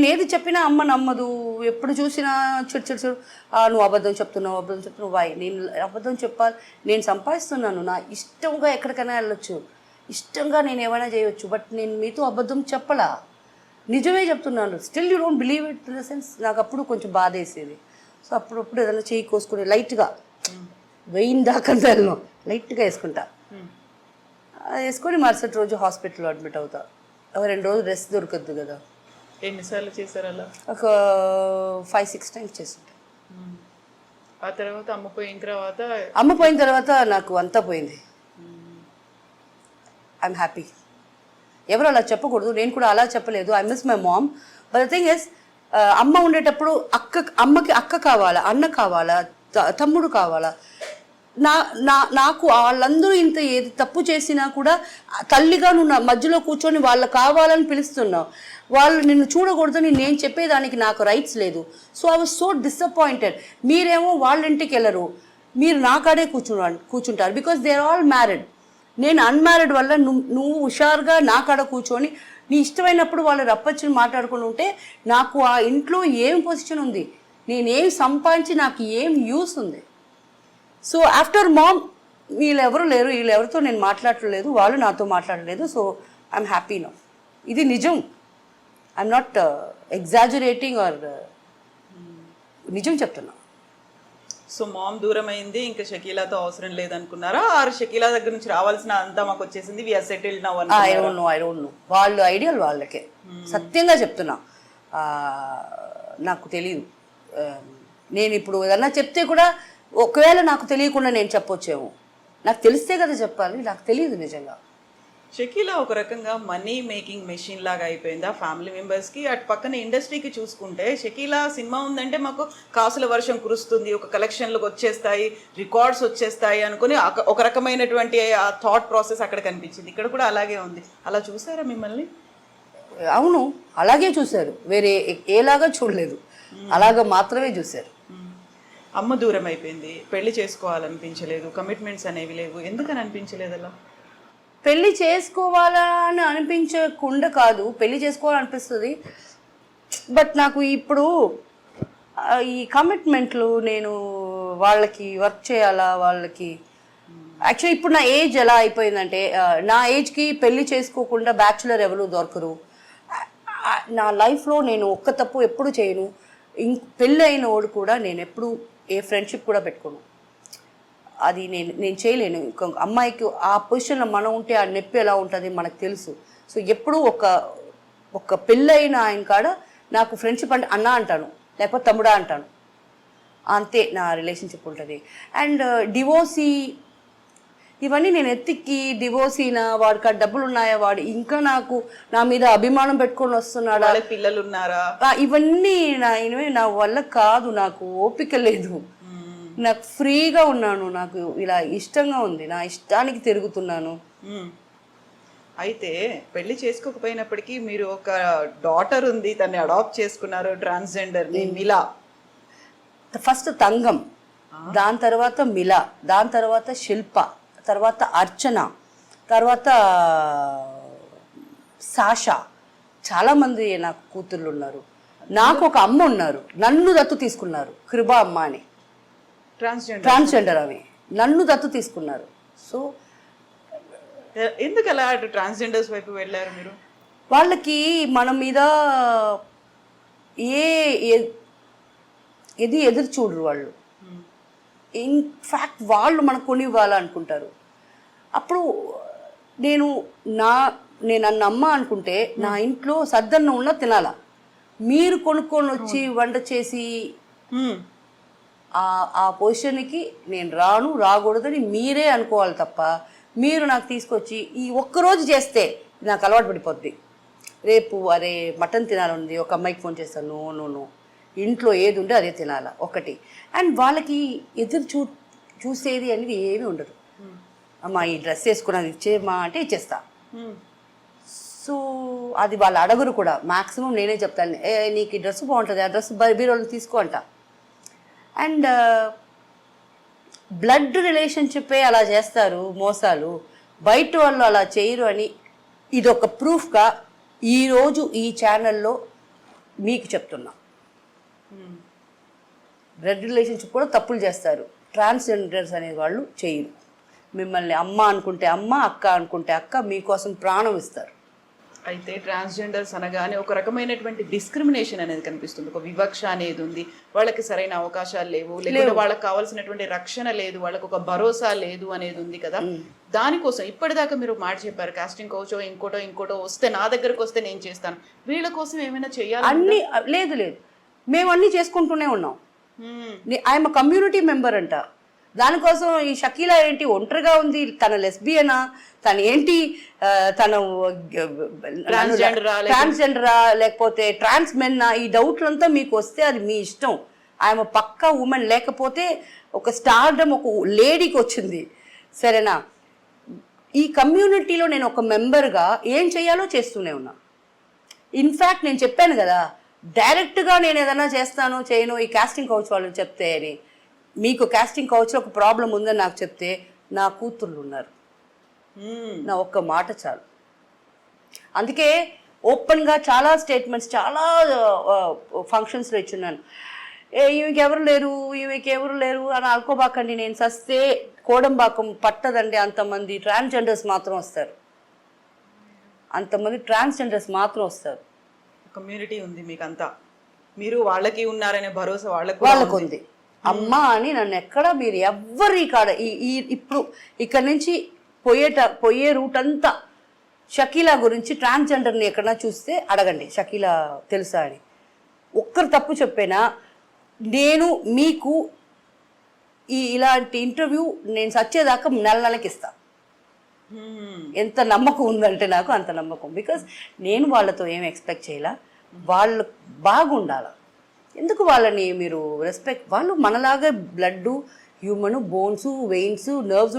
నేను ఏది చెప్పినా అమ్మ నమ్మదు, ఎప్పుడు చూసినా చిడు నువ్వు అబద్ధం చెప్తున్నావు వై, నేను అబద్ధం చెప్పాలి, నేను సంపాదిస్తున్నాను, నా ఇష్టంగా ఎక్కడికైనా వెళ్ళొచ్చు, ఇష్టంగా నేను ఏమైనా చేయొచ్చు, బట్ నేను మీతో అబద్ధం చెప్పలా, నిజమే చెప్తున్నాను. Still you don't believe it in the sense. నాకు అప్పుడు కొంచెం బాధ వేసేది. సో అప్పుడప్పుడు ఏదైనా చేయి కోసుకుని లైట్గా వెయ్యి దాకా వెళ్ళను, లైట్గా వేసుకుంటా, వేసుకొని మరుసటి రోజు హాస్పిటల్లో అడ్మిట్ అవుతా. 2 రోజులు రెస్ట్ దొరకద్దు కదా. ఎన్నిసార్లు చేశారు అలా? ఒక 5-6 టైమ్స్ చేస్తుంటా. ఆ తర్వాత అమ్మ పోయిన తర్వాత నాకు అంతా పోయింది. I'm happy. ఎవరు అలా చెప్పకూడదు, నేను కూడా అలా చెప్పలేదు. I miss my mom. But the thing is, అమ్మ ఉండేటప్పుడు అమ్మకి అక్క కావాలా, అన్న కావాలా, తమ్ముడు కావాలా. నాకు వాళ్ళందరూ ఇంత ఏది తప్పు చేసినా కూడా తల్లిగా నువ్వు నా మధ్యలో కూర్చొని వాళ్ళు కావాలని పిలుస్తున్నావు, వాళ్ళు నిన్ను చూడకూడదని నేను చెప్పేదానికి నాకు రైట్స్ లేదు. So I was so disappointed. మీరేమో వాళ్ళ ఇంటికి వెళ్ళరు, మీరు నా కాడే కూర్చుంటారు, because they are all married. నేను అన్మ్యారీడ్ వల్ల నువ్వు హుషారుగా నా కాడ కూర్చొని నీ ఇష్టమైనప్పుడు వాళ్ళు రప్పచ్చుని మాట్లాడుకుని ఉంటే నాకు ఆ ఇంట్లో ఏం పొజిషన్ ఉంది, నేనేం సంపాదించి నాకు ఏం యూస్ ఉంది. సో ఆఫ్టర్ మామ్ వీళ్ళెవరు లేరు, వీళ్ళెవరితో నేను మాట్లాడలేదు, వాళ్ళు నాతో మాట్లాడలేదు. So I'm happy now. ఇది నిజం. ఐఎమ్ నాట్ ఎగ్జాజరేటింగ్ ఆర్ నిజం చెప్తున్నా. సో మామ్ దూరం అయింది, ఇంకా షకీలాతో అవసరం లేదనుకున్నారా? ఆర్ షకీలా దగ్గర నుంచి రావాల్సిన అంతా మాకు వచ్చేసింది, we are settled now I don't know. వాళ్ళు ఐడియల్ వాళ్ళకే, సత్యంగా చెప్తున్నా. నాకు తెలియదు. నేను ఇప్పుడు ఏదన్నా చెప్తే కూడా ఒకవేళ నాకు తెలియకుండా నేను చెప్పొచ్చేమో, నాకు తెలిస్తే కదా చెప్పాలి, నాకు తెలియదు నిజంగా. షకీలా ఒక రకంగా మనీ మేకింగ్ మెషిన్ లాగా అయిపోయింది ఆ ఫ్యామిలీ మెంబర్స్కి. అటు పక్కన ఇండస్ట్రీకి చూసుకుంటే షకీలా సినిమా ఉందంటే మాకు కాసుల వర్షం కురుస్తుంది, ఒక కలెక్షన్లకు వచ్చేస్తాయి, రికార్డ్స్ వచ్చేస్తాయి అనుకుని ఒక రకమైనటువంటి ఆ థాట్ ప్రాసెస్ అక్కడ కనిపించింది. ఇక్కడ కూడా అలాగే ఉంది. అలా చూసారా మిమ్మల్ని? అవును, అలాగే చూశారు, వేరే ఏలాగా చూడలేదు, అలాగా మాత్రమే చూశారు. అమ్మ దూరం అయిపోయింది, పెళ్లి చేసుకోవాలనిపించలేదు, కమిట్మెంట్స్ అనేవి లేవు, ఎందుకని అనిపించలేదు అలా? పెళ్ళి చేసుకోవాలని అనిపించకుండా కాదు, పెళ్ళి చేసుకోవాలనిపిస్తుంది. బట్ నాకు ఇప్పుడు ఈ కమిట్మెంట్లు, నేను వాళ్ళకి వర్క్ చేయాలా, వాళ్ళకి యాక్చువల్లీ ఇప్పుడు నా ఏజ్ ఎలా అయిపోయిందంటే, నా ఏజ్కి పెళ్ళి చేసుకోకుండా బ్యాచులర్ ఎవరు దొరకరు. నా లైఫ్లో నేను ఒక్క తప్పు ఎప్పుడు చేయను. పెళ్ళి అయిన వాడు కూడా నేను ఎప్పుడు ఏ ఫ్రెండ్షిప్ కూడా పెట్టుకోను. అది నేను చేయలేను. ఇంకొక అమ్మాయికి ఆ పొజిషన్లో మనం ఉంటే ఆ నొప్పి ఎలా ఉంటుంది మనకు తెలుసు. సో ఎప్పుడూ ఒక పెళ్ళైన ఆయన కాడ నాకు ఫ్రెండ్షిప్ అంటే అన్న అంటాను, లేకపోతే తమ్ముడా అంటాను, అంతే నా రిలేషన్షిప్ ఉంటుంది. అండ్ డివోర్సీ ఇవన్నీ నేను ఎత్తికి, డివోర్సీనా, వాడికి ఆ డబ్బులు ఉన్నాయా, వాడు ఇంకా నాకు నా మీద అభిమానం పెట్టుకొని వస్తున్నాడా, పిల్లలు ఉన్నారా, ఇవన్నీ నా వల్ల కాదు. నాకు ఓపిక లేదు, నాకు ఫ్రీగా ఉన్నాను, నాకు ఇలా ఇష్టంగా ఉంది, నా ఇష్టానికి తిరుగుతున్నాను. అయితే పెళ్లి చేసుకోకపోయినప్పటికీ మీరు ఒక డాటర్ ఉంది, తన్ని అడాప్ట్ చేసుకున్నారు, ట్రాన్స్జెండర్ మిలా. ఫస్ట్ తంగం, దాని తర్వాత మిలా, దాని తర్వాత శిల్ప, తర్వాత అర్చన, తర్వాత సాషా. చాలామంది నాకు కూతుర్లు ఉన్నారు. నాకు ఒక అమ్మ ఉన్నారు, నన్ను దత్తు తీసుకున్నారు, కృపా అమ్మ అని, ట్రాన్స్జెండర్ అవి నన్ను దత్తు తీసుకున్నారు. సో ఎందుకు అలా ట్రాన్స్జెండర్స్ వైపు వెళ్ళారు మీరు? వాళ్ళకి మన మీద ఏది ఎదురు చూడరు వాళ్ళు. ఇన్ఫ్యాక్ట్ వాళ్ళు మనకు కొని ఇవ్వాలనుకుంటారు. అప్పుడు నేను నన్ను అమ్మ అనుకుంటే నా ఇంట్లో సద్దన్నం ఉన్నా తినాలా, మీరు కొనుక్కొని వచ్చి వంట చేసి ఆ పొజిషన్కి నేను రాకూడదని మీరే అనుకోవాలి తప్ప, మీరు నాకు తీసుకొచ్చి ఈ ఒక్కరోజు చేస్తే నాకు అలవాటు పడిపోద్ది. రేపు అరే మటన్ తినాలని ఒక అమ్మాయికి ఫోన్ చేస్తాను, నో ఇంట్లో ఏది ఉంటే అదే తినాలా ఒకటి. అండ్ వాళ్ళకి ఎదురు చూసేది అనేది ఏమీ ఉండదు. అమ్మా ఈ డ్రెస్ వేసుకున్నది ఇచ్చేమా అంటే ఇచ్చేస్తా. సో అది వాళ్ళు అడగరు కూడా. మ్యాక్సిమం నేనే చెప్తాను, నీకు ఈ డ్రెస్ బాగుంటుంది, ఆ డ్రెస్ బీరోళ్ళు తీసుకో అంట. అండ్ బ్లడ్ రిలేషన్షిప్పే అలా చేస్తారు మోసాలు, బయట వాళ్ళు అలా చేయరు అని ఇదొక ప్రూఫ్గా ఈరోజు ఈ ఛానల్లో మీకు చెప్తున్నా, బ్లడ్ రిలేషన్షిప్ కూడా తప్పులు చేస్తారు. ట్రాన్స్జెండర్స్ అనే వాళ్ళు చేయరు. మిమ్మల్ని అమ్మ అనుకుంటే అమ్మ, అక్క అనుకుంటే అక్క, మీకోసం ప్రాణం ఇస్తారు. అయితే ట్రాన్స్జెండర్స్ అనగానే ఒక రకమైనటువంటి డిస్క్రిమినేషన్ అనేది కనిపిస్తుంది, ఒక వివక్ష అనేది ఉంది. వాళ్ళకి సరైన అవకాశాలు లేవు, లేకపోతే వాళ్ళకి కావాల్సినటువంటి రక్షణ లేదు, వాళ్ళకి ఒక భరోసా లేదు అనేది ఉంది కదా. దానికోసం ఇప్పటిదాకా మీరు మాట చెప్పారు, కాస్టింగ్ కోచో ఇంకోటో వస్తే నా దగ్గరకు వస్తే నేను చేస్తాను. వీళ్ళ కోసం ఏమైనా చేయాలి? అన్ని లేదు, మేము అన్నీ చేసుకుంటూనే ఉన్నాం. ఐఎమ్ కమ్యూనిటీ మెంబర్ అంట. దానికోసం ఈ షకీలా ఏంటి ఒంటరిగా ఉంది, తన లెస్బియనా, తను ఏంటి, తను ట్రాన్స్జెండరా లేకపోతే ట్రాన్స్ మెన్నా, ఈ డౌట్లంతా మీకు వస్తే అది మీ ఇష్టం. ఆమె పక్కా ఉమెన్, లేకపోతే ఒక స్టార్డమ్ ఒక లేడీకి వచ్చింది, సరేనా? ఈ కమ్యూనిటీలో నేను ఒక మెంబర్గా ఏం చేయాలో చేస్తూనే ఉన్నా. ఇన్ఫ్యాక్ట్ నేను చెప్పాను కదా, డైరెక్ట్గా నేను ఏదైనా చేస్తాను చేయను ఈ కాస్టింగ్ కౌచ్ వాళ్ళు చెప్తే అని. మీకు కాస్టింగ్ కౌచ్లో ఒక ప్రాబ్లం ఉందని నాకు చెప్తే, నా కూతుర్లు ఉన్నారు, నా ఒక్క మాట చాలు. అందుకే ఓపెన్గా చాలా స్టేట్మెంట్స్ చాలా ఫంక్షన్స్లో ఇచ్చున్నాను. ఈమెకి ఎవరు లేరు అని అనుకోబాకండి. నేను సస్తే కోడంబాకం పట్టదండి, అంతమంది ట్రాన్స్జెండర్స్ మాత్రం వస్తారు, కమ్యూనిటీ ఉంది మీకంతా, మీరు వాళ్ళకి ఉన్నారనే భరోసా వాళ్ళకు ఉంది. అమ్మ అని నన్ను ఎక్కడ మీరు ఎవ్వరి కాడ ఇప్పుడు ఇక్కడ నుంచి పోయే రూట్ అంతా షకీలా గురించి, ట్రాన్స్జెండర్ని ఎక్కడన్నా చూస్తే అడగండి షకీలా తెలుసా అని. ఒక్కరు తప్పు చెప్పేనా, నేను మీకు ఇలాంటి ఇంటర్వ్యూ నేను సచ్చేదాకా నెలకి ఇస్తా. ఎంత నమ్మకం ఉందంటే నాకు అంత నమ్మకం. బికాస్ నేను వాళ్ళతో ఏం ఎక్స్పెక్ట్ చేయాల, వాళ్ళు బాగుండాల. ఎందుకు వాళ్ళని మీరు రెస్పెక్ట్, వాళ్ళు మనలాగా blood, human, bones, veins, nerves